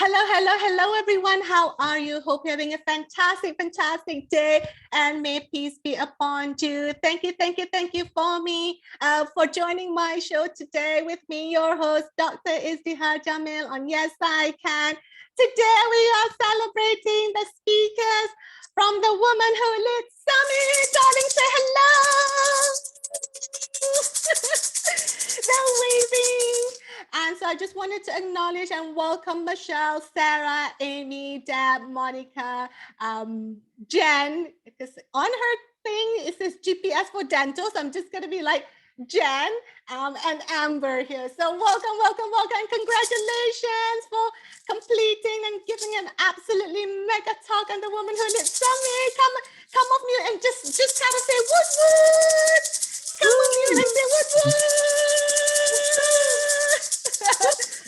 Hello, everyone. How are you? Hope you're having a fantastic day, and may peace be upon you. Thank you for joining my show today with me, your host, Dr. Izdihar Jamil on Yes, I Can. Today, we are celebrating the speakers from the woman who lit Summit. Darling, say hello. They're waving. And so I just wanted to acknowledge and welcome Michelle, Sarah, Amy, Deb, Monica, Jen, because on her thing it says GPS for dental. So I'm just going to be like Jen and Amber here. So welcome. And congratulations for completing and giving an absolutely mega talk on the woman who lit summit. Come off mute and just kind of say woot woot. Come off mute and say woot woot.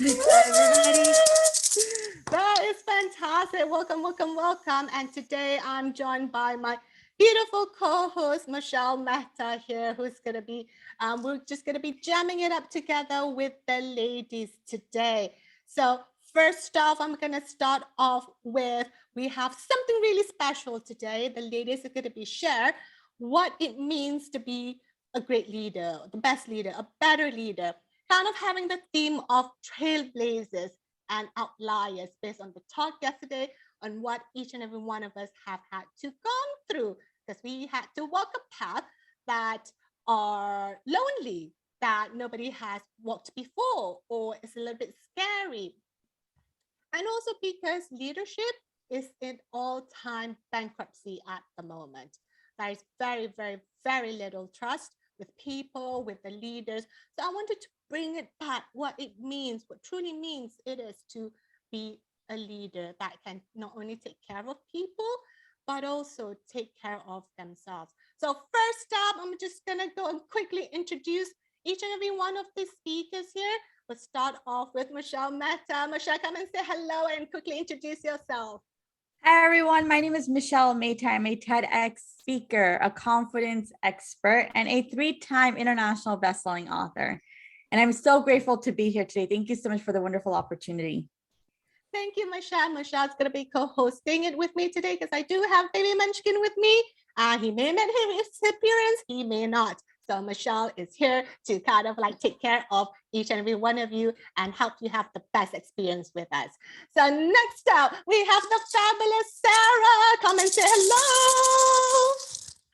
Everybody. That is fantastic. Welcome. And today I'm joined by my beautiful co-host Michelle Mehta here, who's going to be, we're just going to be jamming it up together with the ladies today. So first off, I'm going to start off with, we have something really special today. The ladies are going to be share what it means to be a great leader, the best leader, a better leader, kind of having the theme of trailblazers and outliers based on the talk yesterday on what each and every one of us have had to gone through, because we had to walk a path that are lonely, that nobody has walked before, or it's a little bit scary. And also because leadership is in all-time bankruptcy at the moment. There is very little trust with people, with the leaders. So I wanted to bring it back, what it means, what truly means it is to be a leader that can not only take care of people, but also take care of themselves. So first up, I'm just gonna go and quickly introduce each and every one of the speakers here. We'll start off with Michelle Mehta. Michelle, come and say hello and quickly introduce yourself. Hi, everyone. My name is Michelle Mehta. I'm a TEDx speaker, a confidence expert, and a 3-time international bestselling author. And I'm so grateful to be here today. Thank you so much for the wonderful opportunity. Thank you, Michelle. Michelle's going to be co-hosting it with me today because I do have Baby Munchkin with me. He may make his appearance, he may not. So Michelle is here to kind of like take care of each and every one of you and help you have the best experience with us. So next up, we have the fabulous Sarah. Come and say hello.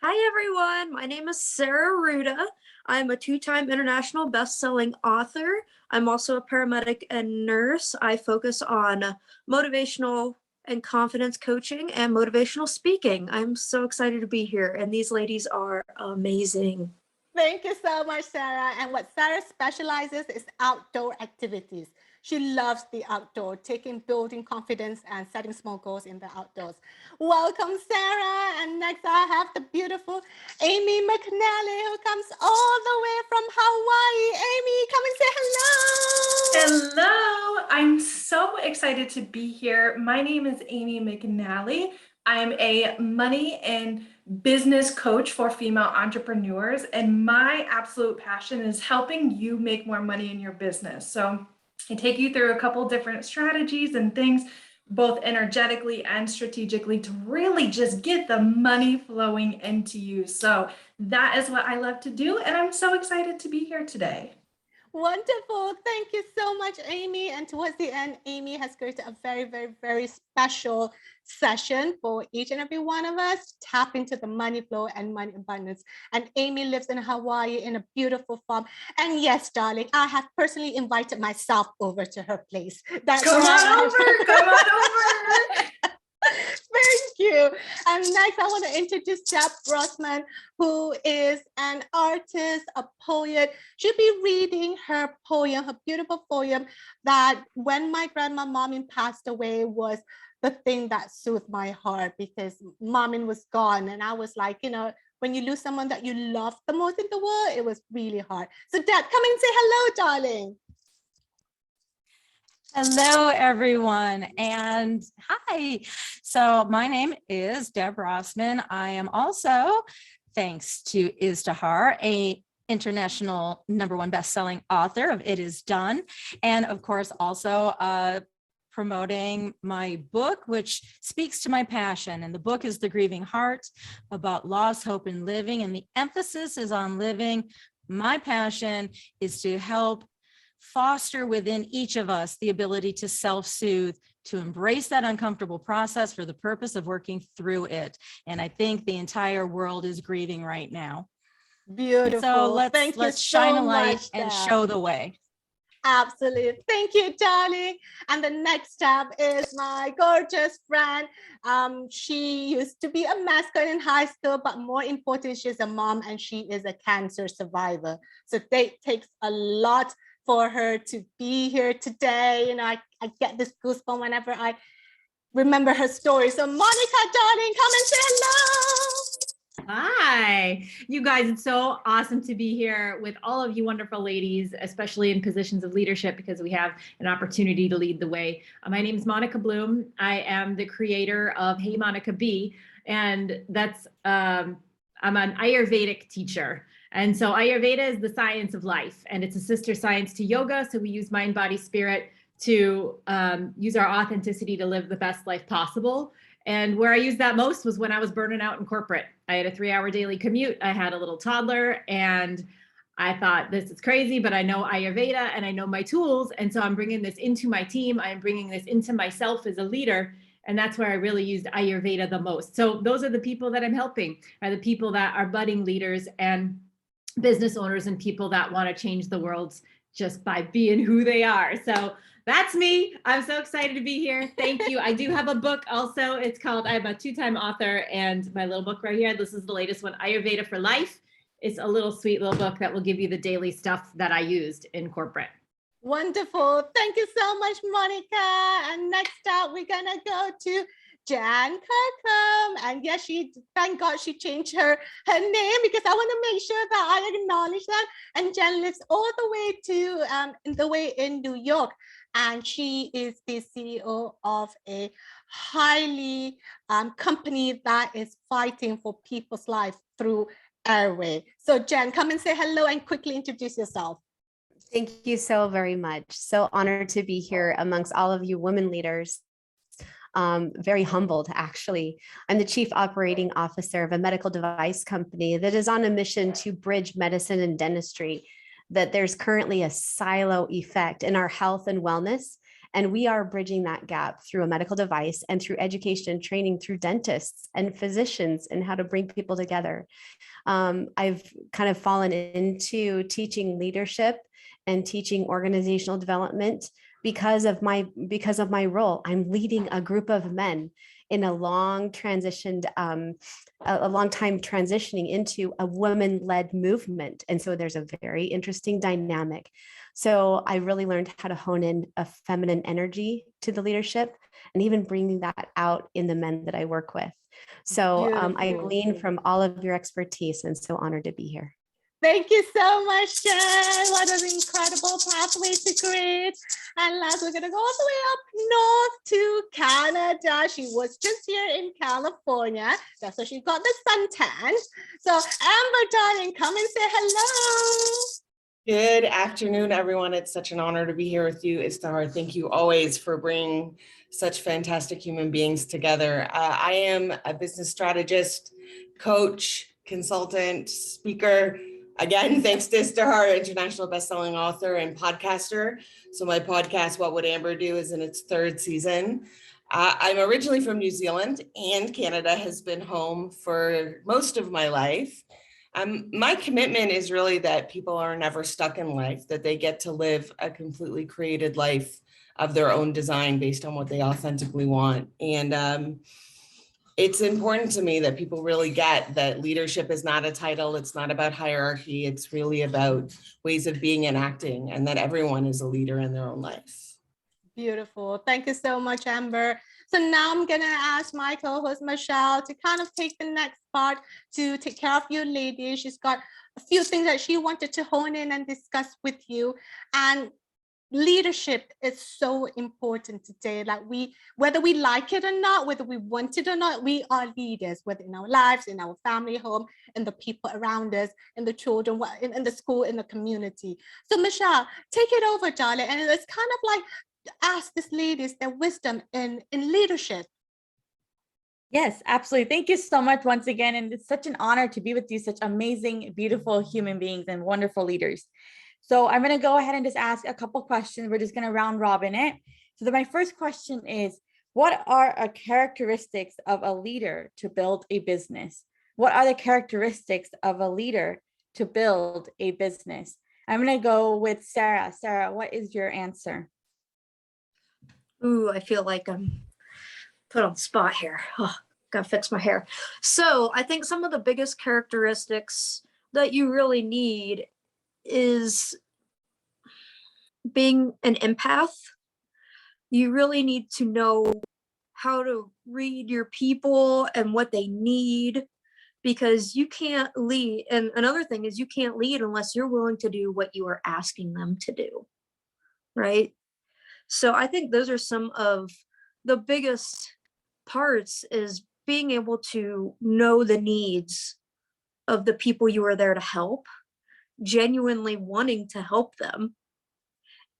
Hi, everyone. My name is Sarah Ruda. I'm a 2-time international best-selling author. I'm also a paramedic and nurse. I focus on motivational and confidence coaching and motivational speaking. I'm so excited to be here, and these ladies are amazing. Thank you so much, Sarah. And what Sarah specializes is outdoor activities. She loves the outdoor, building confidence and setting small goals in the outdoors. Welcome, Sarah. And next I have the beautiful Amy McNally, who comes all the way from Hawaii. Amy, come and say hello. Hello. I'm so excited to be here. My name is Amy McNally. I'm a money and business coach for female entrepreneurs, and my absolute passion is helping you make more money in your business. So I take you through a couple different strategies and things, both energetically and strategically, to really just get the money flowing into you. So that is what I love to do, and I'm so excited to be here today. Wonderful. Thank you so much, Amy. And towards the end, Amy has created a very special session for each and every one of us to tap into the money flow and money abundance. And Amy lives in Hawaii in a beautiful farm. And yes, darling, I have personally invited myself over to her place. Come on over. Thank you. And next, I want to introduce Deb Rossman, who is an artist, a poet. She'll be reading her poem, her beautiful poem that when my grandma Mamin passed away was the thing that soothed my heart, because Mamin was gone. And I was like, you know, when you lose someone that you love the most in the world, it was really hard. So Deb, come and say hello, darling. Hello, everyone, and hi. So my name is Deb Rossman. I am also, thanks to Izdihar, a international #1 best-selling author of It Is Done, and of course also a promoting my book, which speaks to my passion. And the book is The Grieving Heart, about loss, hope, and living. And the emphasis is on living. My passion is to help foster within each of us the ability to self-soothe, to embrace that uncomfortable process for the purpose of working through it. And I think the entire world is grieving right now. Beautiful. So Thank you let's shine so a light much, and Deb. show the way. Absolutely. Thank you, darling. And the next up is my gorgeous friend. She used to be a mascot in high school, but more important, she's a mom and she is a cancer survivor. So it takes a lot for her to be here today. You know, I get this goosebump whenever I remember her story. So Monica, darling, come and say hello. Hi, you guys. It's so awesome to be here with all of you wonderful ladies, especially in positions of leadership, because we have an opportunity to lead the way. My name is Monica Bloom. I am the creator of Hey Monica B, and that's I'm an Ayurvedic teacher. And so Ayurveda is the science of life, and it's a sister science to yoga. So we use mind, body, spirit to use our authenticity to live the best life possible. And where I used that most was when I was burning out in corporate. I had a 3-hour daily commute. I had a little toddler, and I thought, this is crazy, but I know Ayurveda and I know my tools. And so I'm bringing this into my team. I'm bringing this into myself as a leader. And that's where I really used Ayurveda the most. So those are the people that I'm helping, are the people that are budding leaders and business owners and people that want to change the world just by being who they are. So that's me. I'm so excited to be here. Thank you. I do have a book also. It's called, I'm a 2-time author, and my little book right here, this is the latest one, Ayurveda for Life. It's a little sweet little book that will give you the daily stuff that I used in corporate. Wonderful. Thank you so much, Monica. And next up, we're going to go to Jan Kirkham. And yes, thank God she changed her name, because I want to make sure that I acknowledge that. And Jan lives all the way in New York. And she is the CEO of a highly company that is fighting for people's life through airway. So Jen, come and say hello and quickly introduce yourself. Thank you so very much. So honored to be here amongst all of you women leaders. Very humbled, actually. I'm the Chief Operating Officer of a medical device company that is on a mission to bridge medicine and dentistry, that there's currently a silo effect in our health and wellness. And we are bridging that gap through a medical device and through education and training through dentists and physicians and how to bring people together. I've kind of fallen into teaching leadership and teaching organizational development because of my role. I'm leading a group of men in a long time transitioning into a women-led movement. And so there's a very interesting dynamic. So I really learned how to hone in a feminine energy to the leadership and even bringing that out in the men that I work with. So I glean from all of your expertise, and so honored to be here. Thank you so much, Jen. What an incredible pathway to create. And last, we're going to go all the way up north to Canada. She was just here in California. That's why she got the suntan. So Amber, darling, come and say hello. Good afternoon, everyone. It's such an honor to be here with you, Izdihar. Thank you always for bringing such fantastic human beings together. I am a business strategist, coach, consultant, speaker. Again, thanks to Izdihar, international bestselling author and podcaster. So my podcast, What Would Amber Do, is in its 3rd season. I'm originally from New Zealand, and Canada has been home for most of my life. My commitment is really that people are never stuck in life, that they get to live a completely created life of their own design based on what they authentically want. And it's important to me that people really get that leadership is not a title. It's not about hierarchy. It's really about ways of being and acting, and that everyone is a leader in their own life. Beautiful. Thank you so much, Amber. So now I'm going to ask my co-host, Michelle, to kind of take the next part to take care of you ladies. She's got a few things that she wanted to hone in and discuss with you. And leadership is so important today. Like whether we like it or not, whether we want it or not, we are leaders, whether in our lives, in our family home, in the people around us, in the children, in the school, in the community. So Michelle, take it over, darling. And it's kind of like ask these ladies their wisdom in leadership. Yes, absolutely. Thank you so much once again. And it's such an honor to be with you, such amazing, beautiful human beings and wonderful leaders. So I'm going to go ahead and just ask a couple questions. We're just going to round robin it. So my first question is, what are characteristics of a leader to build a business? What are the characteristics of a leader to build a business? I'm going to go with Sarah. Sarah, what is your answer? Ooh, I feel like I'm put on the spot here. Oh, gotta fix my hair. So I think some of the biggest characteristics that you really need is being an empath. You really need to know how to read your people and what they need, because you can't lead. And another thing is, you can't lead unless you're willing to do what you are asking them to do, right? So I think those are some of the biggest parts, is being able to know the needs of the people you are there to help, genuinely wanting to help them,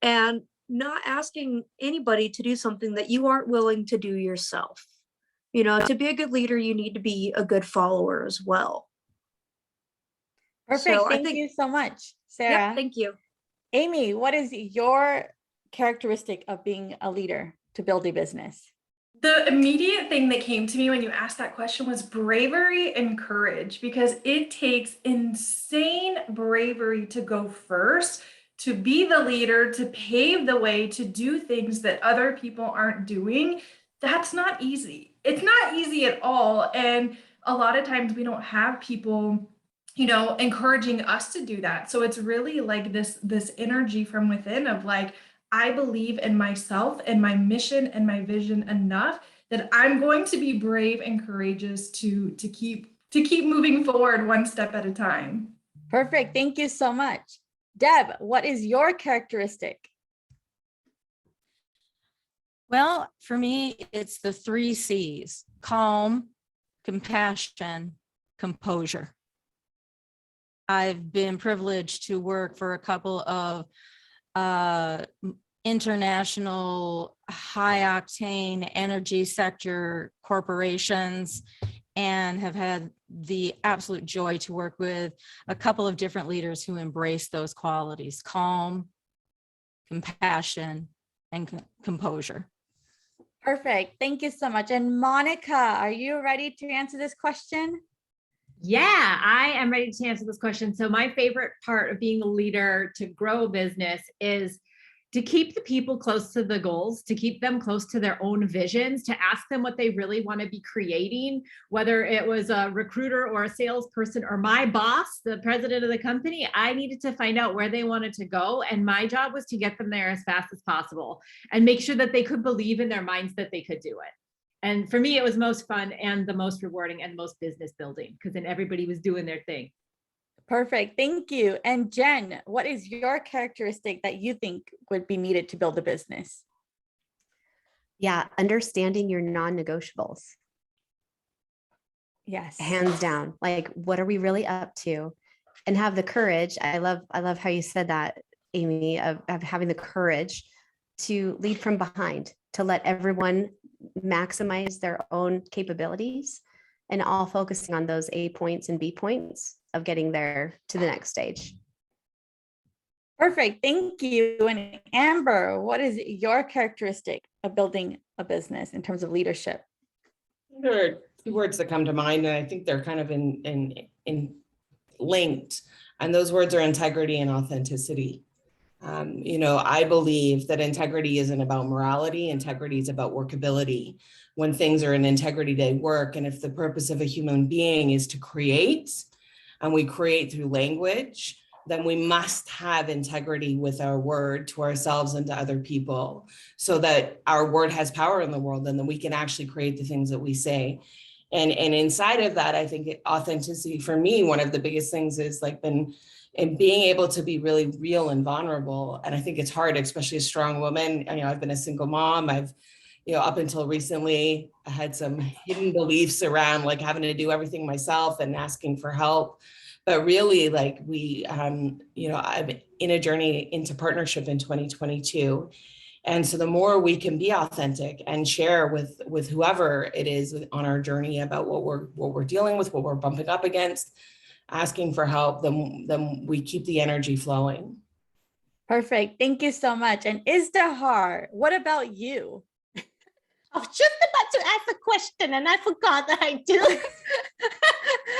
and not asking anybody to do something that you aren't willing to do yourself. You know, to be a good leader, you need to be a good follower as well. Perfect. So Thank you so much, Sarah. Yeah, thank you. Amy, what is your characteristic of being a leader to build a business? The immediate thing that came to me when you asked that question was bravery and courage, because it takes insane bravery to go first, to be the leader, to pave the way, to do things that other people aren't doing. That's not easy. It's not easy at all. And a lot of times we don't have people, you know, encouraging us to do that. So it's really like this energy from within of like, I believe in myself and my mission and my vision enough that I'm going to be brave and courageous to keep moving forward one step at a time. Perfect. Thank you so much. Deb, what is your characteristic? Well, for me, it's the 3 C's: calm, compassion, composure. I've been privileged to work for a couple of international high octane energy sector corporations, and have had the absolute joy to work with a couple of different leaders who embrace those qualities: calm, compassion, and composure. Perfect. Thank you so much. And Monica, are you ready to answer this question? Yeah, I am ready to answer this question. So my favorite part of being a leader to grow a business is to keep the people close to the goals, to keep them close to their own visions, to ask them what they really want to be creating, whether it was a recruiter or a salesperson or my boss, the president of the company. I needed to find out where they wanted to go. And my job was to get them there as fast as possible and make sure that they could believe in their minds that they could do it. And for me, it was most fun and the most rewarding and the most business building, because then everybody was doing their thing. Perfect. Thank you. And Jen, what is your characteristic that you think would be needed to build a business? Yeah, understanding your non-negotiables. Yes. Hands down. Like, what are we really up to? And have the courage. I love how you said that, Amy, of having the courage to lead from behind, to let everyone maximize their own capabilities, and all focusing on those A points and B points of getting there to the next stage. Perfect. Thank you. And Amber, what is your characteristic of building a business in terms of leadership? There are 2 words that come to mind, and I think they're kind of in linked, and those words are integrity and authenticity. You know, I believe that integrity isn't about morality. Integrity is about workability. When things are in integrity, they work. And if the purpose of a human being is to create, and we create through language, then we must have integrity with our word to ourselves and to other people, so that our word has power in the world, and then we can actually create the things that we say. And inside of that, I think authenticity for me, one of the biggest things is like and being able to be really real and vulnerable. And I think it's hard, especially a strong woman. You know, I've been a single mom. I've, you know, up until recently, I had some hidden beliefs around like having to do everything myself and asking for help. But really, like you know, I'm in a journey into partnership in 2022. And so the more we can be authentic and share with whoever it is on our journey about what we're dealing with, what we're bumping up against, asking for help, then we keep the energy flowing. Perfect. Thank you so much. And Izdihar, what about you? I was just about to ask a question and I forgot that I do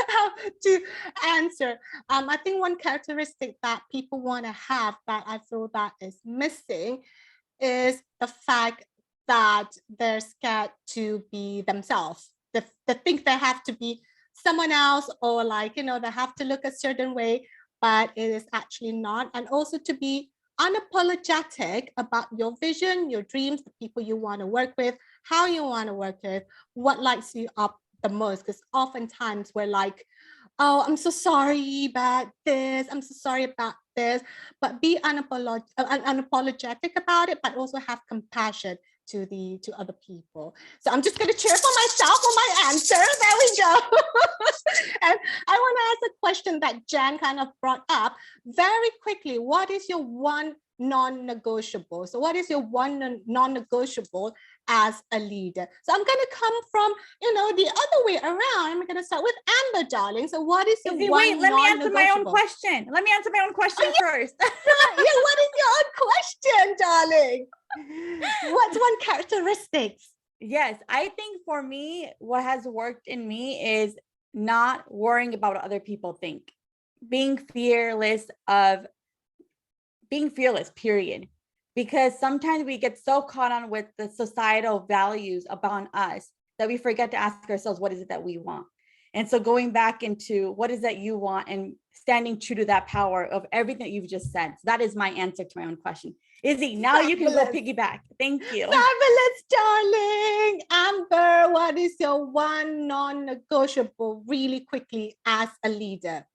have to answer. I think one characteristic that people want to have that I feel that is missing is the fact that they're scared to be themselves. They think they have to be someone else, or like, they have to look a certain way, but it is actually not. And also to be unapologetic about your vision, your dreams, the people you want to work with, how you want to work with, what lights you up the most. Because oftentimes we're like, oh, I'm so sorry about this. I'm so sorry about this. But be unapologetic about it, but also have compassion to other people. So I'm just going to cheer for myself for my answer. There we go. And I want to ask a question that Jan kind of brought up very quickly. What is your one non-negotiable? So what is your one non-negotiable as a leader? So I'm going to come from, the other way around. I'm going to start with Amber, darling. So what is your one Wait, let me answer my own non-negotiable? question. Let me answer my own question first. Yeah, what is your own question, darling? What's one characteristics? Yes, I think for me, what has worked in me is not worrying about what other people think. Being fearless, period. Because sometimes we get so caught on with the societal values upon us that we forget to ask ourselves, what is it that we want? And so going back into what is that you want and standing true to that power of everything that you've just said. So that is my answer to my own question. Izzy, now you can go piggyback. Thank you. Fabulous, darling. Amber, what is your one non-negotiable really quickly as a leader?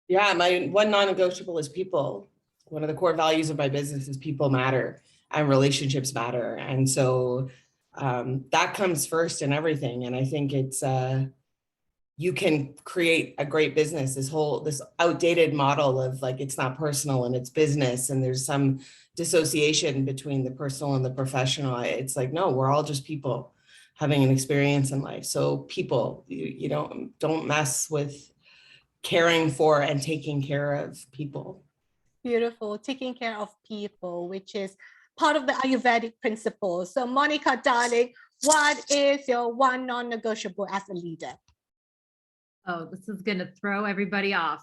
Yeah, my one non-negotiable is people. One of the core values of my business is people matter and relationships matter. And so that comes first in everything. And I think it's, you can create a great business, this outdated model of like, it's not personal and it's business. And there's some dissociation between the personal and the professional. It's like, no, we're all just people having an experience in life. So people, you don't mess with caring for and taking care of people. Beautiful, taking care of people, which is part of the Ayurvedic principles. So Monica, darling, what is your one non-negotiable as a leader? Oh, this is going to throw everybody off.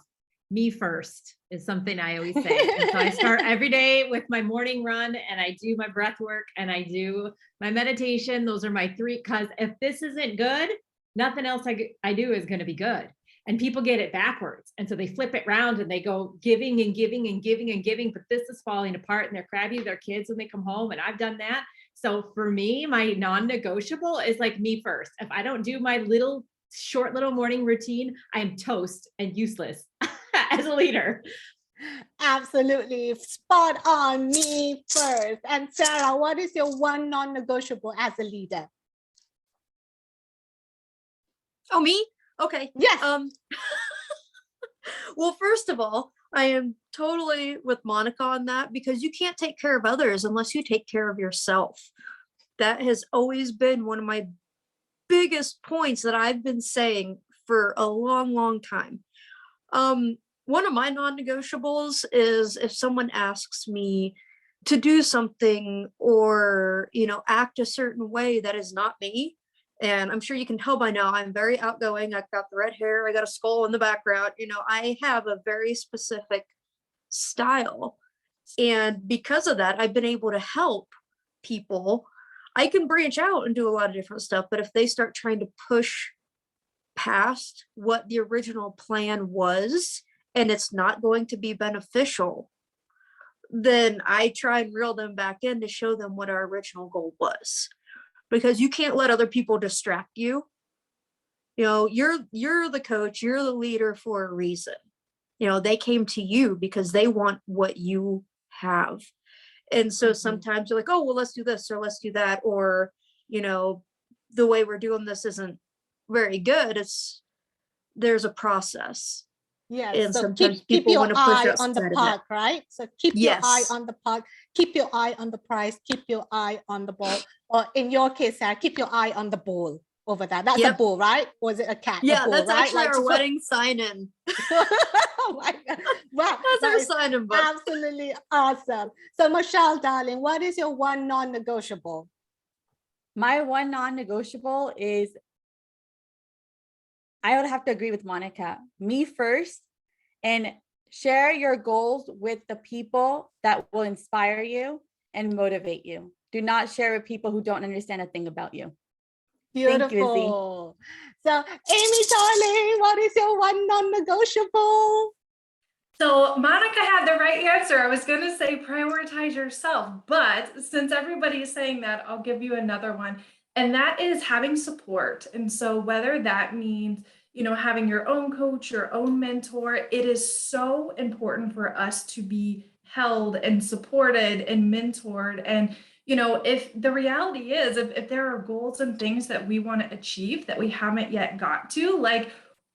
Me first is something I always say. And so I start every day with my morning run and I do my breath work and I do my meditation. Those are my three, because if this isn't good, nothing else I do is going to be good. And people get it backwards. And so they flip it around and they go giving and giving and giving and giving, but this is falling apart and they're crabby, their kids when they come home. And I've done that. So for me, my non-negotiable is like me first. If I don't do my short little morning routine, I am toast and useless as a leader. Absolutely. Spot on, me first. And Sarah, what is your one non-negotiable as a leader? Oh, me? Okay. Yes. Well, first of all, I am totally with Monica on that, because you can't take care of others unless you take care of yourself. That has always been one of my biggest points that I've been saying for a long, long time. One of my non-negotiables is if someone asks me to do something or, act a certain way that is not me. And I'm sure you can tell by now, I'm very outgoing. I've got the red hair. I got a skull in the background. I have a very specific style. And because of that, I've been able to help people. I can branch out and do a lot of different stuff. But if they start trying to push past what the original plan was, and it's not going to be beneficial, then I try and reel them back in to show them what our original goal was. Because you can't let other people distract you. You're the coach, you're the leader for a reason. They came to you because they want what you have. And so sometimes you're like, oh, well, let's do this or let's do that. Or, the way we're doing this isn't very good. There's a process. Yes, And so sometimes keep people your want to push eye us on the outside of it. puck, right? So keep your eye Yes. on the puck, keep your eye on the prize, keep your eye on the ball. Or in your case, Sarah, keep your eye on the ball over there. That's a Yep. bull, right? Or is it a cat? A Yeah, bull, that's right? actually our so- wedding sign-in. Oh my God. Wow, That's that our is sign-in book. absolutely awesome. So Michelle, darling, what is your one non-negotiable? My one non-negotiable is, I would have to agree with Monica, me first, and share your goals with the people that will inspire you and motivate you. Do not share with people who don't understand a thing about you. Thank you, Izzy. Beautiful. So Amy, darling, what is your one non-negotiable? So Monica had the right answer. I was going to say prioritize yourself, but since everybody is saying that, I'll give you another one. And that is having support. And so whether that means, having your own coach, your own mentor, it is so important for us to be held and supported and mentored. And, if the reality is, if there are goals and things that we want to achieve that we haven't yet got to, like,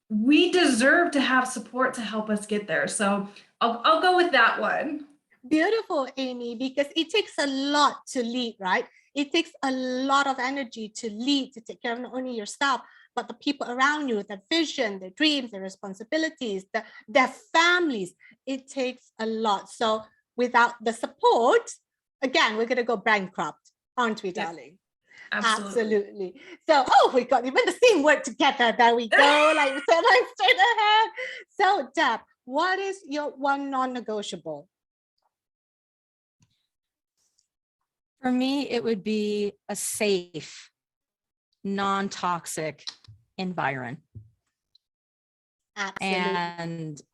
we deserve to have support to help us get there. So I'll go with that one. Beautiful, Amy, because it takes a lot to lead, right? It takes a lot of energy to lead, to take care of not only yourself, but the people around you, their vision, their dreams, their responsibilities, their families. It takes a lot. So without the support, again, we're going to go bankrupt, aren't we, darling? Absolutely. So, we got even the same word together. There we go. Like straight ahead. So, Deb, what is your one non-negotiable? For me, it would be a safe, non-toxic environment. Absolutely.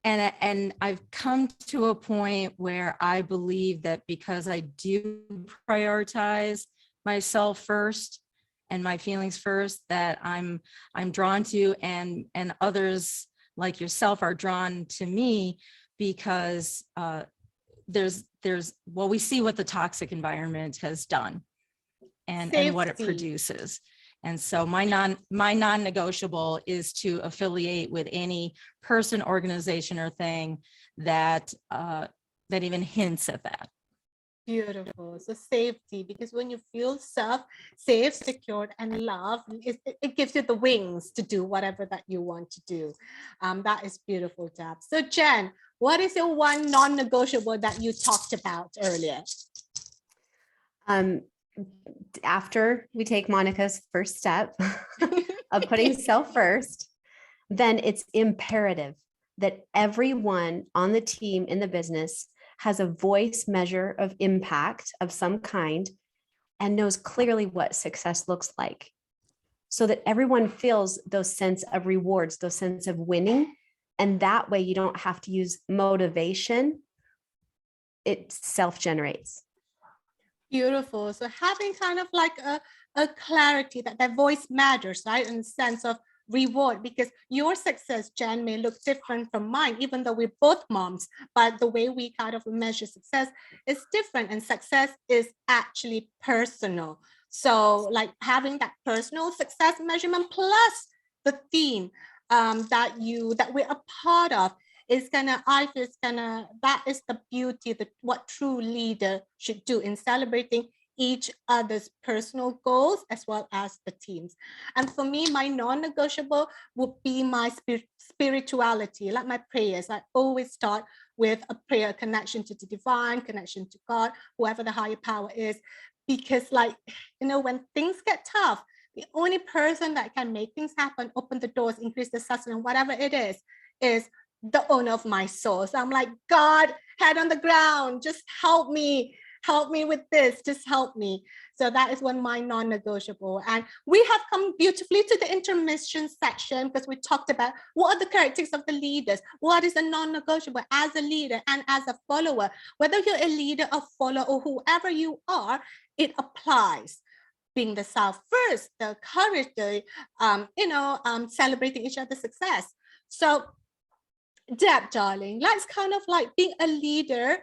And I've come to a point where I believe that because I do prioritize myself first and my feelings first, that I'm drawn to, and others like yourself are drawn to me, because we see what the toxic environment has done and what it Safety. produces. And so my non-negotiable is to affiliate with any person, organization, or thing that even hints at that. Beautiful. So safety, because when you feel safe, secured, and loved, it gives you the wings to do whatever that you want to do. That is beautiful, Deb. So Jen, what is your one non-negotiable that you talked about earlier? After we take Monica's first step of putting self first, then it's imperative that everyone on the team in the business has a voice measure of impact of some kind and knows clearly what success looks like, so that everyone feels those sense of rewards, those sense of winning. And that way you don't have to use motivation. It self-generates. Beautiful. So having kind of like a clarity that their voice matters, right? In the sense of reward, because your success, Jen, may look different from mine, even though we're both moms, but the way we kind of measure success is different, and success is actually personal. So like having that personal success measurement plus the theme that we're a part of is that is the beauty, what true leader should do in celebrating each other's personal goals as well as the teams. And for me, my non-negotiable would be my spirituality, like my prayers. I always start with a prayer, connection to the divine, connection to God, whoever the higher power is, because when things get tough, the only person that can make things happen, open the doors, increase the sustenance, whatever it is the owner of my soul. So I'm like, God, head on the ground, just help me with this, just help me. So that is one of my non-negotiable. And we have come beautifully to the intermission section, because we talked about what are the characteristics of the leaders, what is a non-negotiable as a leader and as a follower. Whether you're a leader, a follower, or whoever you are, it applies. Being the self first, the courage, the celebrating each other's success. So Deb, darling, let's kind of like being a leader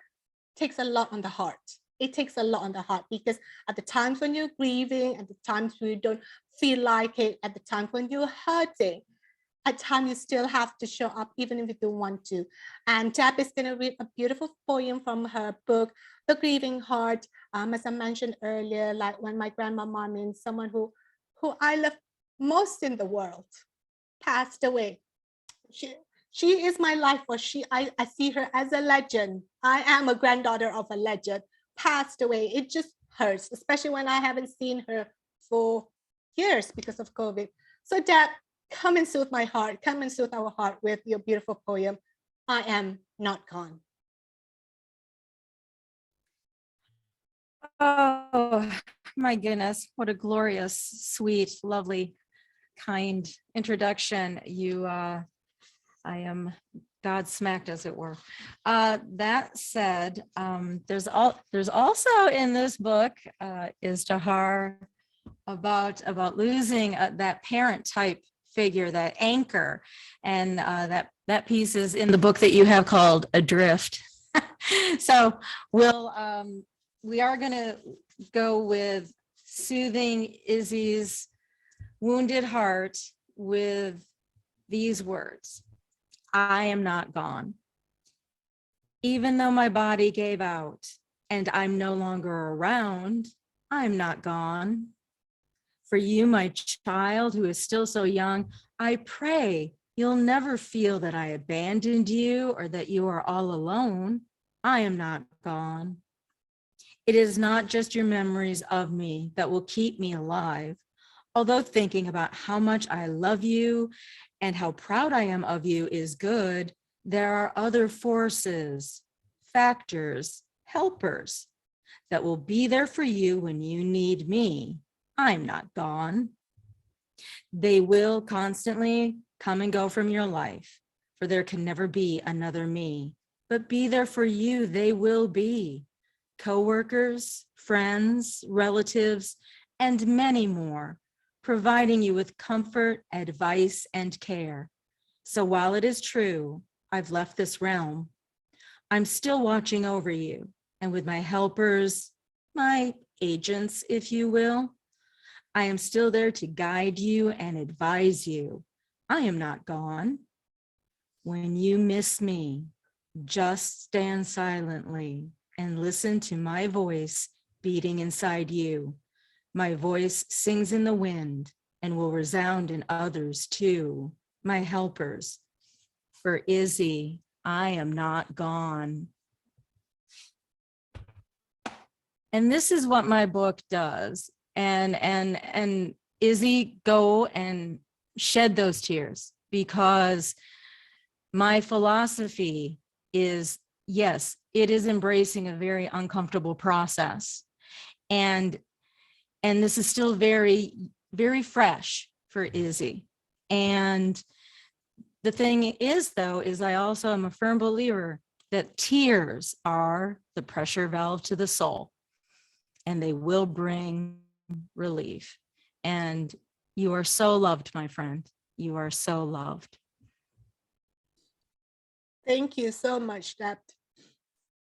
takes a lot on the heart. It takes a lot on the heart, because at the times when you're grieving, at the times when you don't feel like it, at the times when you're hurting, at times you still have to show up even if you don't want to. And Deb is going to read a beautiful poem from her book, The Grieving Heart. As I mentioned earlier, like when my grandmama, means someone who I love most in the world, passed away. She is my life force. I see her as a legend. I am a granddaughter of a legend. Passed away. It just hurts, especially when I haven't seen her for years because of COVID. So Deb, come and soothe my heart. Come and soothe our heart with your beautiful poem, I Am Not Gone. Oh, my goodness. What a glorious, sweet, lovely, kind introduction. I am God-smacked, as it were. That said, there's also in this book, Izdihar, about losing that parent type figure, that anchor, and that piece is in the book that you have called Adrift. So we are going to go with soothing Izzy's wounded heart with these words. I am not gone. Even though my body gave out and I'm no longer around, I'm not gone. For you, my child, who is still so young, I pray you'll never feel that I abandoned you or that you are all alone. I am not gone. It is not just your memories of me that will keep me alive. Although thinking about how much I love you and how proud I am of you is good, there are other forces, factors, helpers that will be there for you when you need me. I'm not gone. They will constantly come and go from your life, for there can never be another me. But be there for you, they will be. Coworkers, friends, relatives, and many more, providing you with comfort, advice, and care. So while it is true, I've left this realm, I'm still watching over you, and with my helpers, my agents, if you will, I am still there to guide you and advise you. I am not gone. When you miss me, just stand silently and listen to my voice beating inside you. My voice sings in the wind and will resound in others too, my helpers. For Izzy, I am not gone. And this is what my book does. And Izzy, go and shed those tears, because my philosophy is, yes, it is embracing a very uncomfortable process. And this is still very, very fresh for Izzy. And the thing is, though, is I also am a firm believer that tears are the pressure valve to the soul, and they will bring relief. And you are so loved, my friend. You are so loved. Thank you so much, Deb.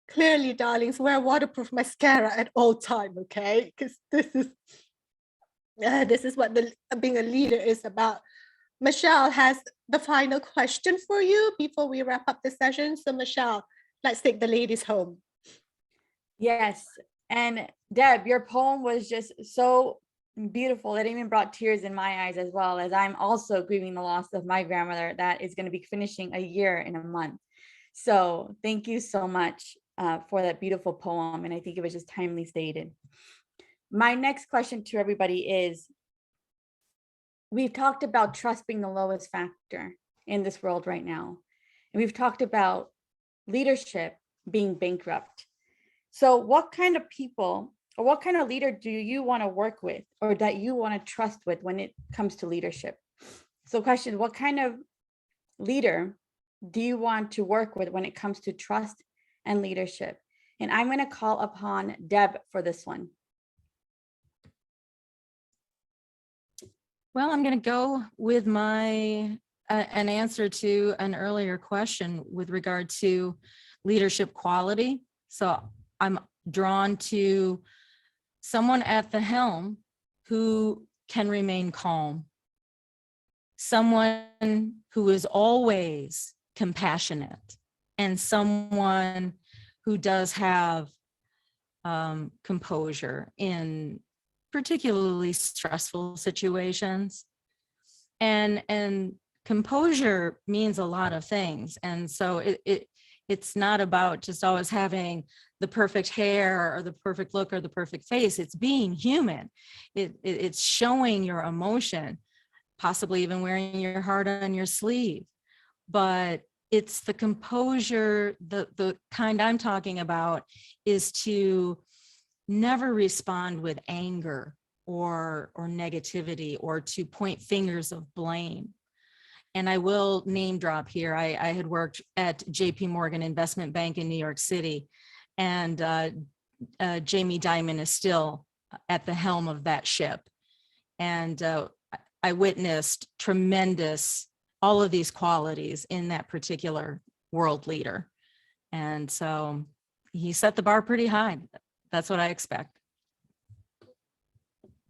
Clearly, darlings, wear waterproof mascara at all time, okay? Because this is what being a leader is about. Michelle has the final question for you before we wrap up the session. So Michelle, let's take the ladies home. Yes. And Deb, your poem was just so beautiful. It even brought tears in my eyes, as well, as I'm also grieving the loss of my grandmother that is going to be finishing a year in a month. So thank you so much for that beautiful poem. And I think it was just timely stated. My next question to everybody is, we've talked about trust being the lowest factor in this world right now. And we've talked about leadership being bankrupt. So what kind of people or what kind of leader do you want to work with, or that you want to trust with when it comes to leadership? So question, what kind of leader do you want to work with when it comes to trust and leadership? And I'm going to call upon Deb for this one. Well, I'm going to go with an answer to an earlier question with regard to leadership quality. So I'm drawn to someone at the helm who can remain calm, someone who is always compassionate, and someone who does have composure in particularly stressful situations. And composure means a lot of things. And so it's not about just always having the perfect hair or the perfect look or the perfect face. It's being human. It's showing your emotion, possibly even wearing your heart on your sleeve. But it's the composure, the kind I'm talking about, is to never respond with anger or negativity, or to point fingers of blame. And I will name drop here. I had worked at JP Morgan Investment Bank in New York City, and Jamie Dimon is still at the helm of that ship. And I witnessed tremendous, all of these qualities in that particular world leader. And so he set the bar pretty high. That's what I expect.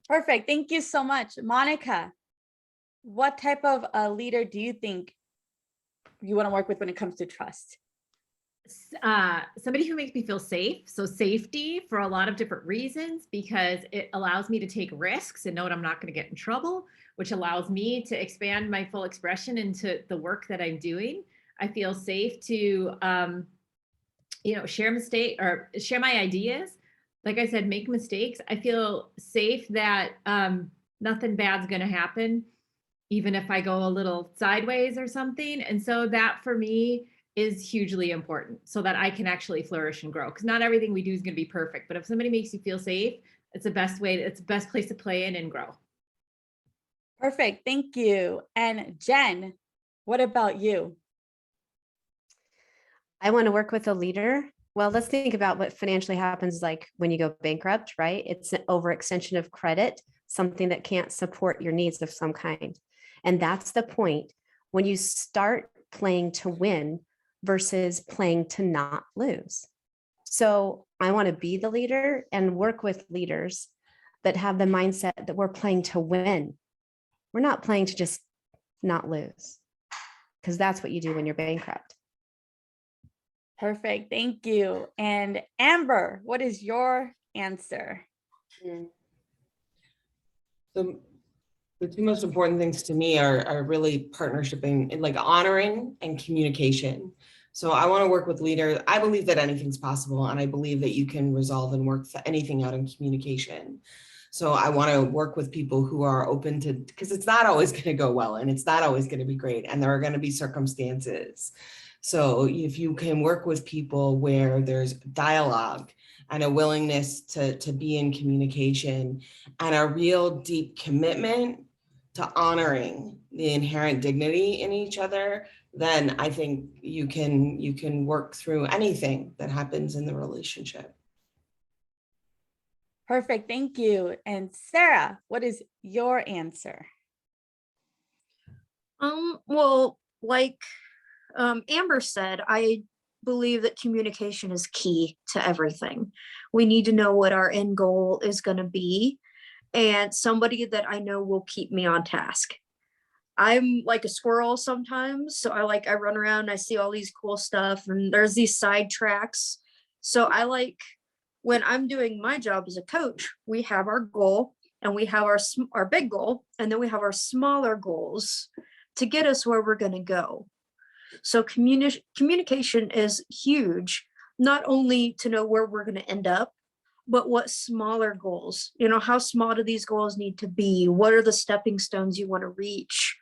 Perfect. Thank you so much. Monica, what type of a leader do you think you want to work with when it comes to trust? Somebody who makes me feel safe. So safety for a lot of different reasons, because it allows me to take risks and know that I'm not going to get in trouble, which allows me to expand my full expression into the work that I'm doing. I feel safe to, share my ideas. Like I said, make mistakes. I feel safe that nothing bad's going to happen, even if I go a little sideways or something. And so that for me is hugely important, so that I can actually flourish and grow. Because not everything we do is going to be perfect, but if somebody makes you feel safe, it's the best place to play in and grow. Perfect. Thank you. And Jen, what about you? I want to work with a leader. Well, let's think about what financially happens like when you go bankrupt, right? It's an overextension of credit, something that can't support your needs of some kind. And that's the point when you start playing to win versus playing to not lose. So I want to be the leader and work with leaders that have the mindset that we're playing to win. We're not playing to just not lose, because that's what you do when you're bankrupt. Perfect. Thank you. And Amber, what is your answer? The two most important things to me are really partnership and like honoring and communication. So I want to work with leaders. I believe that anything's possible, and I believe that you can resolve and work anything out in communication. So I want to work with people who are open to, because it's not always going to go well, and it's not always going to be great, and there are going to be circumstances. So if you can work with people where there's dialogue and a willingness to be in communication and a real deep commitment to honoring the inherent dignity in each other, then I think you can work through anything that happens in the relationship. Perfect. Thank you. And Sarah, what is your answer? Well, like Amber said, I believe that communication is key to everything. We need to know what our end goal is going to be, and somebody that I know will keep me on task. I'm like a squirrel sometimes, so I run around and I see all these cool stuff, and there's these side tracks. So I like, when I'm doing my job as a coach, we have our goal, and we have our big goal, and then we have our smaller goals to get us where we're going to go. So communication is huge, not only to know where we're going to end up, but what smaller goals, how small do these goals need to be? What are the stepping stones you want to reach?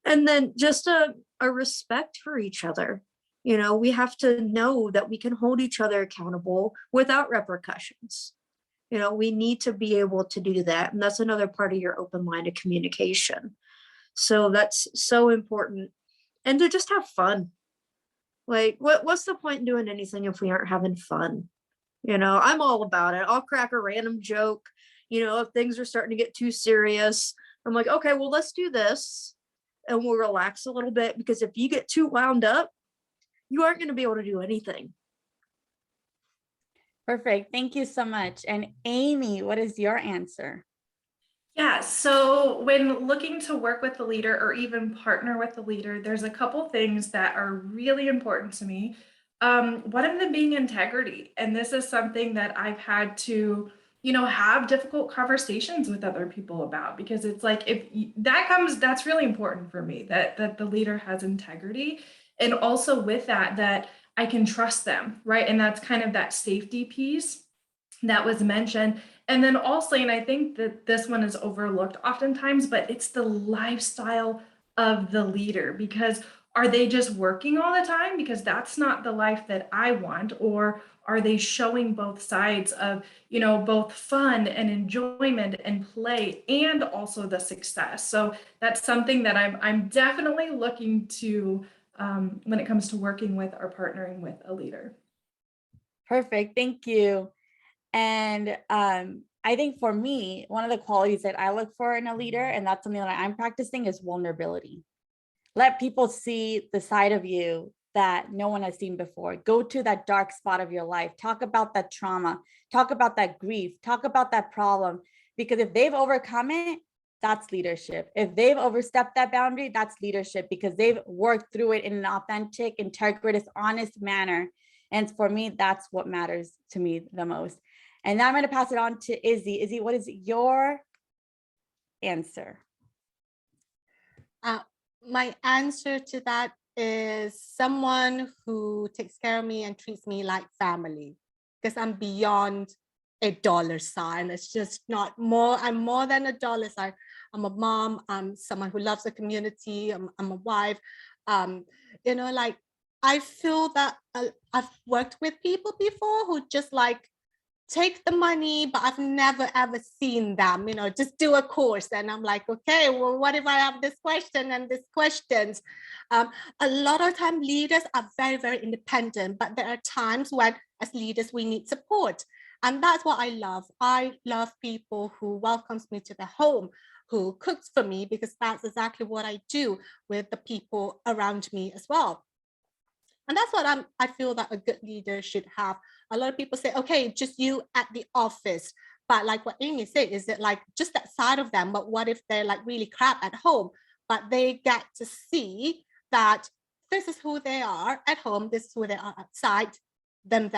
And then just a respect for each other. We have to know that we can hold each other accountable without repercussions. We need to be able to do that. And that's another part of your open line of communication. So that's so important. And to just have fun. Like, what's the point in doing anything if we aren't having fun? I'm all about it. I'll crack a random joke. If things are starting to get too serious, I'm like, okay, well, let's do this. And we'll relax a little bit, because if you get too wound up, you aren't going to be able to do anything. Perfect. Thank you so much. And Amy, what is your answer? Yeah, so when looking to work with the leader or even partner with the leader, there's a couple things that are really important to me. One of them being integrity. And this is something that I've had to, have difficult conversations with other people about, because it's like that's really important for me, that the leader has integrity. And also with that I can trust them, right? And that's kind of that safety piece that was mentioned. And then also, and I think that this one is overlooked oftentimes, but it's the lifestyle of the leader. Because are they just working all the time? Because that's not the life that I want. Or are they showing both sides of, both fun and enjoyment and play, and also the success? So that's something that I'm definitely looking to when it comes to working with or partnering with a leader. Perfect. Thank you. And I think for me, one of the qualities that I look for in a leader, and that's something that I'm practicing, is vulnerability. Let people see the side of you that no one has seen before. Go to that dark spot of your life. Talk about that trauma. Talk about that grief. Talk about that problem. Because if they've overcome it, that's leadership. If they've overstepped that boundary, that's leadership, because they've worked through it in an authentic, integrated, honest manner. And for me, that's what matters to me the most. And now I'm going to pass it on to Izzy. Izzy, what is your answer? My answer to that is someone who takes care of me and treats me like family, because I'm beyond a dollar sign. It's just not more. I'm more than a dollar sign. I'm a mom. I'm someone who loves the community. I'm a wife. I feel that I've worked with people before who just take the money, but I've never ever seen them, just do a course. And I'm like, okay, well, what if I have this question and this questions? A lot of time leaders are very, very independent, but there are times when as leaders, we need support. And that's what I love. I love people who welcomes me to their home, who cooks for me, because that's exactly what I do with the people around me as well. And that's what I feel that a good leader should have. A lot of people say, okay, just you at the office. But like what Amy said, is it just that side of them? But what if they're really crap at home? But they get to see that this is who they are at home, this is who they are outside, them.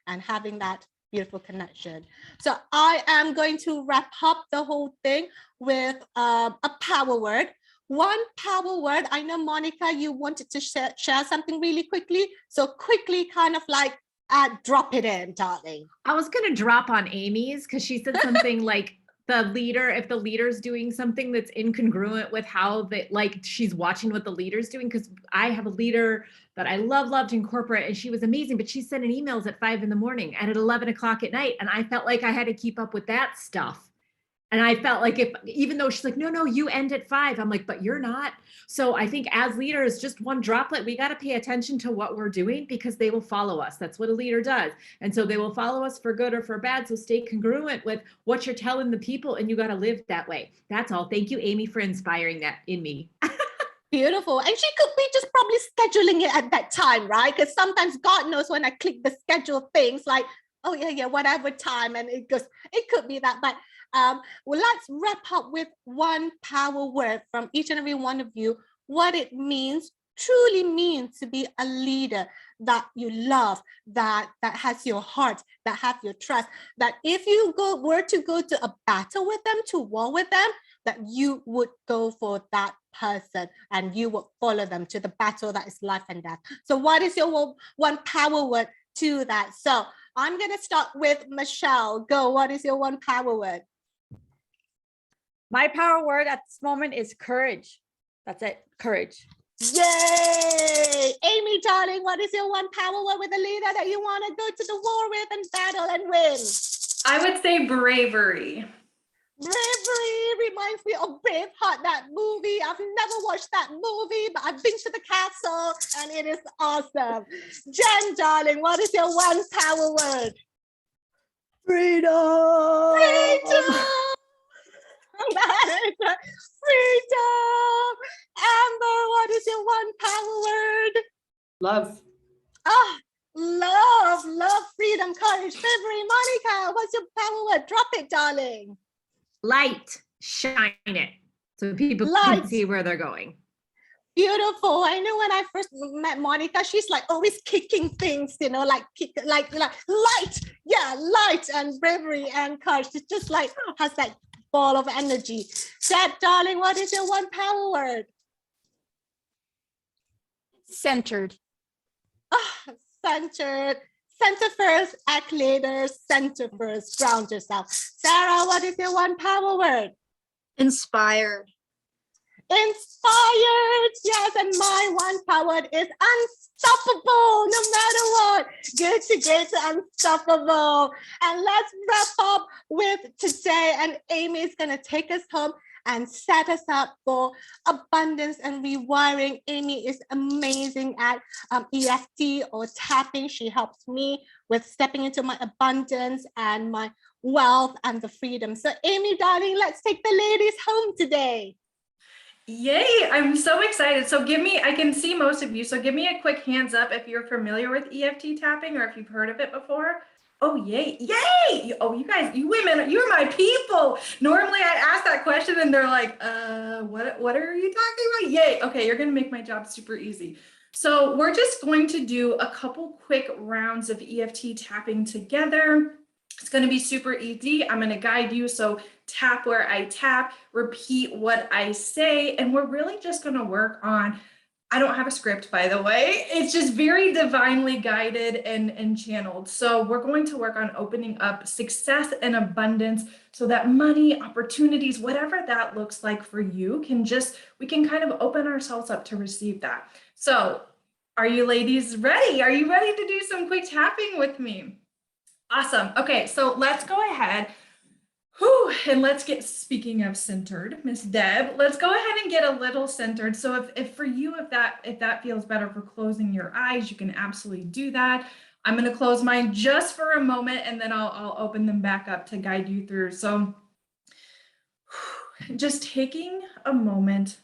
And having that beautiful connection. So I am going to wrap up the whole thing with a power word. One power word. I know, Monica, you wanted to share something really quickly. So quickly, kind of drop it in, darling. I was going to drop on Amy's because she said something like if the leader's doing something that's incongruent with how she's watching what the leader's doing. Because I have a leader that I loved in corporate, and she was amazing, but she's sending emails at 5 a.m. and at 11 o'clock at night. And I felt like I had to keep up with that stuff. And I felt like even though she's like, no, you end at 5. I'm like, but you're not. So I think as leaders, just one droplet, we got to pay attention to what we're doing, because they will follow us. That's what a leader does. And so they will follow us for good or for bad. So stay congruent with what you're telling the people, and you got to live that way. That's all. Thank you, Amy, for inspiring that in me. Beautiful. And she could be just probably scheduling it at that time, right? Because sometimes God knows when I click the schedule things oh yeah, whatever time. And it could be that. But well, let's wrap up with one power word from each and every one of you, what it truly means to be a leader that you love, that has your heart, that have your trust, that if you were to go to a battle with them, to war with them, that you would go for that person and you would follow them to the battle that is life and death. So what is your one power word to that? So I'm going to start with Michelle. Go. What is your one power word? My power word at this moment is courage. That's it. Courage. Yay! Amy, darling, what is your one power word with a leader that you want to go to the war with and battle and win? I would say bravery. Bravery reminds me of Braveheart, that movie. I've never watched that movie, but I've been to the castle and it is awesome. Jen, darling, what is your one power word? Freedom! Freedom! Freedom! Amber, what is your one power word? Love. Love, freedom, courage. February, Monica, what's your power word? Drop it, darling. Light. shine it so people Light. can see where they're going. Beautiful. I know when I first met Monica, she's like always kicking things, you know, like light. Yeah, light and bravery and courage. It's just like has that ball of energy. Deb, darling, what is your one power word? Centered. Centered. Center first, act later, center first, ground yourself. Sarah, what is your one power word? Inspired. Inspired, yes, and my one power word is unstoppable, no matter what. Good to great to unstoppable. And let's wrap up with today, and Amy is going to take us home and set us up for abundance and rewiring. Amy is amazing at EFT or tapping. She helps me with stepping into my abundance and my wealth and the freedom. So Amy, darling, let's take the ladies home today. Yay, I'm so excited. So I can see most of you. So give me a quick hands up if you're familiar with EFT tapping or if you've heard of it before. Oh, yay, yay. Oh, you guys, you women, you're my people. Normally I ask that question and they're like, what are you talking about? Yay. Okay, you're going to make my job super easy. So we're just going to do a couple quick rounds of EFT tapping together. It's going to be super easy. I'm going to guide you. So tap where I tap, repeat what I say, and we're really just going to work on, I don't have a script, by the way. It's just very divinely guided and channeled. So we're going to work on opening up success and abundance so that money, opportunities, whatever that looks like for you, we can kind of open ourselves up to receive that. So are you ladies ready? Are you ready to do some quick tapping with me? Awesome. Okay, so let's go ahead. Whew, and let's get, speaking of centered, Miss Deb, let's go ahead and get a little centered. So if for you, if that feels better for closing your eyes, you can absolutely do that. I'm going to close mine just for a moment and then I'll open them back up to guide you through. So just taking a moment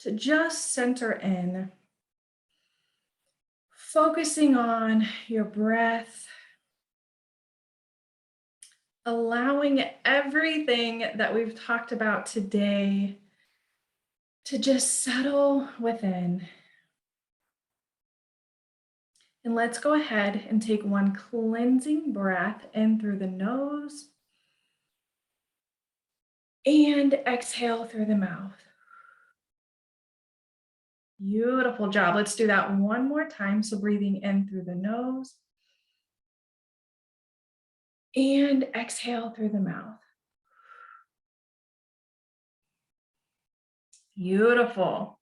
to just center in, focusing on your breath, allowing everything that we've talked about today to just settle within. And let's go ahead and take one cleansing breath in through the nose and exhale through the mouth. Beautiful job. Let's do that one more time. So breathing in through the nose and exhale through the mouth. Beautiful.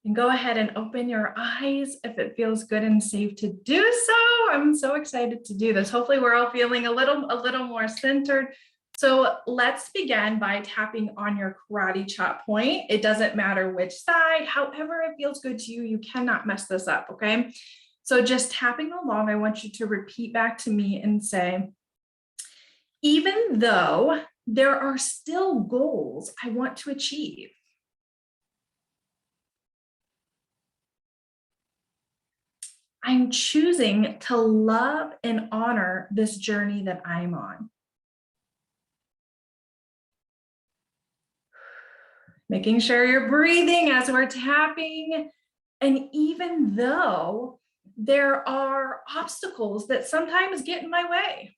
And go ahead and open your eyes if it feels good and safe to do so. I'm so excited to do this. Hopefully we're all feeling a little more centered. So let's begin by tapping on your karate chop point. It doesn't matter which side, however it feels good to you, you cannot mess this up, okay? So just tapping along, I want you to repeat back to me and say, even though there are still goals I want to achieve, I'm choosing to love and honor this journey that I'm on. Making sure you're breathing as we're tapping. And even though there are obstacles that sometimes get in my way,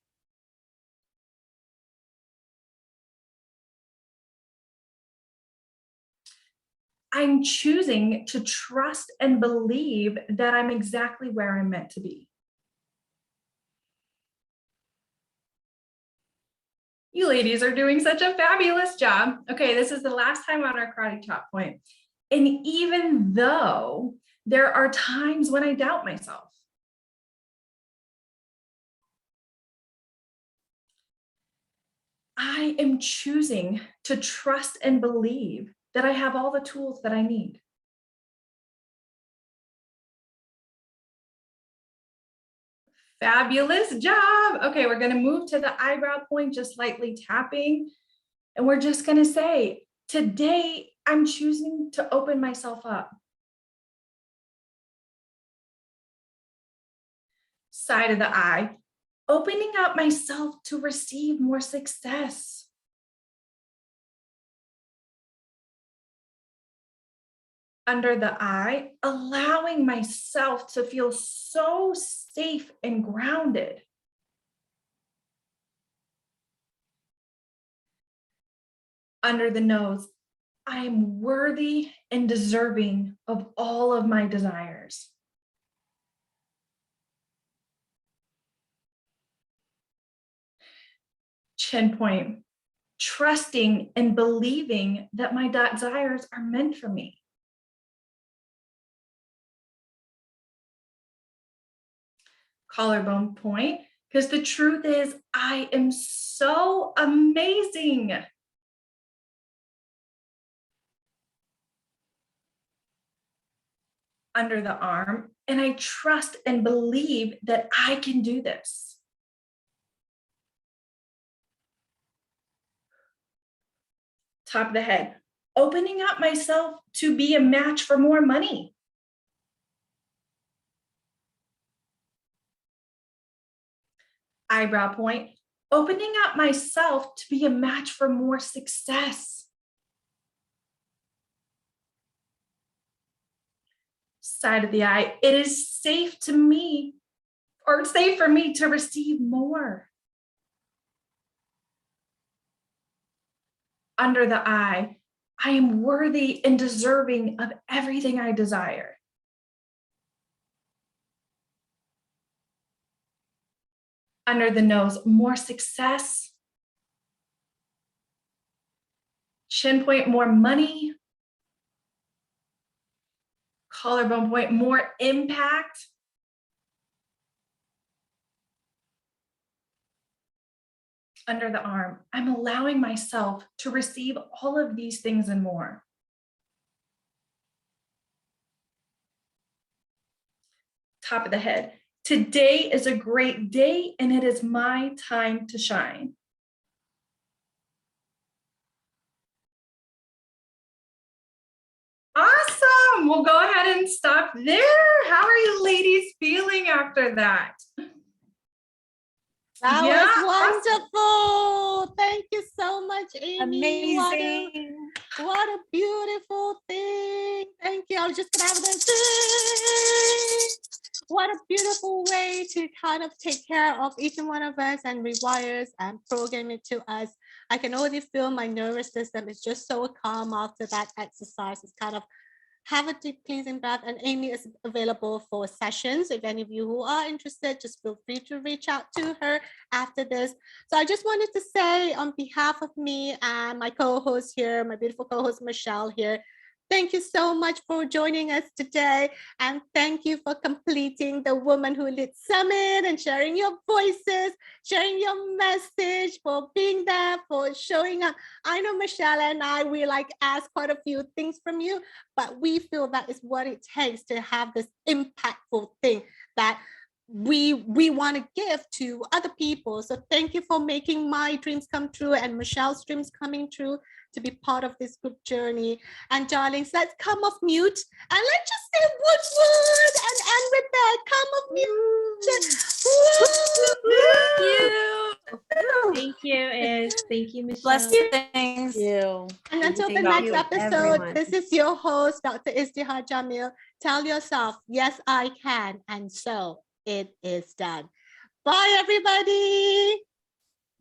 I'm choosing to trust and believe that I'm exactly where I'm meant to be. You ladies are doing such a fabulous job. Okay, this is the last time on our karate chop point. And even though there are times when I doubt myself, I am choosing to trust and believe that I have all the tools that I need. Fabulous job. Okay, we're going to move to the eyebrow point, just lightly tapping. And we're just going to say, today, I'm choosing to open myself up. Side of the eye, opening up myself to receive more success. Under the I, allowing myself to feel so safe and grounded. Under the nose, I am worthy and deserving of all of my desires. Chin point, trusting and believing that my desires are meant for me. Collarbone point, because the truth is, I am so amazing. Under the arm, and I trust and believe that I can do this. Top of the head, opening up myself to be a match for more money. Eyebrow point, opening up myself to be a match for more success. Side of the eye, it is safe to me, or safe for me to receive more. Under the eye, I am worthy and deserving of everything I desire. Under the nose, more success. Chin point, more money. Collarbone point, more impact. Under the arm, I'm allowing myself to receive all of these things and more. Top of the head, today is a great day and it is my time to shine. Awesome. We'll go ahead and stop there. How are you ladies feeling after that? That Yeah, was wonderful. Thank you so much, Amy. Amazing. What a beautiful thing. Thank you. I was just gonna have them sing. What a beautiful way to kind of take care of each and one of us and rewires and program it to us. I can already feel my nervous system is just so calm after that exercise. It's kind of have a deep cleansing breath, and Amy is available for sessions. If any of you who are interested, just feel free to reach out to her after this. So I just wanted to say on behalf of me and my co-host here, my beautiful co-host Michelle here, thank you so much for joining us today. And thank you for completing the Woman Who Lit Summit and sharing your voices, sharing your message, for being there, for showing up. I know Michelle and I, we like ask quite a few things from you, but we feel that is what it takes to have this impactful thing that we want to give to other people. So thank you for making my dreams come true and Michelle's dreams coming true to be part of this group journey. And darlings, let's come off mute and let's just say wood and end with that. Come off mute. Thank you, Iz. Thank you, Michelle. Blessings. You. And until the Thank next you, episode, everyone. this is your host, Dr. Izdihar Jamil. Tell yourself, yes, I can. And so it is done. Bye, everybody.